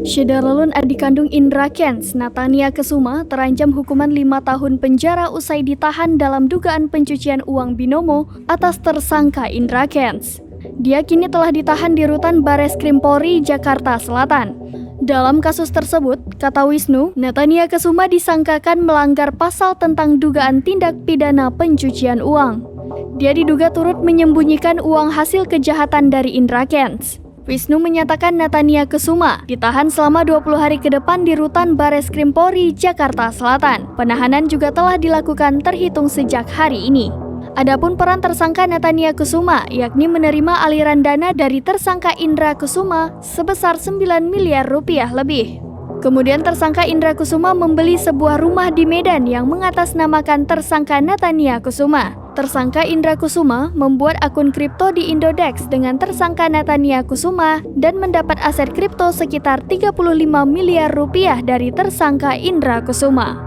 Syederlun adik kandung Indra Kents, Natania Kesuma, terancam hukuman 5 tahun penjara usai ditahan dalam dugaan pencucian uang binomo atas tersangka Indra Kents. Dia kini telah ditahan di rutan Bareskrim Polri, Jakarta Selatan. Dalam kasus tersebut, kata Wisnu, Natania Kesuma disangkakan melanggar pasal tentang dugaan tindak pidana pencucian uang. Dia diduga turut menyembunyikan uang hasil kejahatan dari Indra Kents. Wisnu menyatakan Natania Kesuma ditahan selama 20 hari ke depan di rutan Bareskrim Polri, Jakarta Selatan. Penahanan juga telah dilakukan terhitung sejak hari ini. Adapun peran tersangka Natania Kesuma, yakni menerima aliran dana dari tersangka Indra Kesuma sebesar 9 miliar rupiah lebih. Kemudian tersangka Indra Kesuma membeli sebuah rumah di Medan yang mengatasnamakan tersangka Natania Kesuma. Tersangka Indra Kesuma membuat akun kripto di Indodex dengan tersangka Natania Kesuma dan mendapat aset kripto sekitar 35 miliar rupiah dari tersangka Indra Kesuma.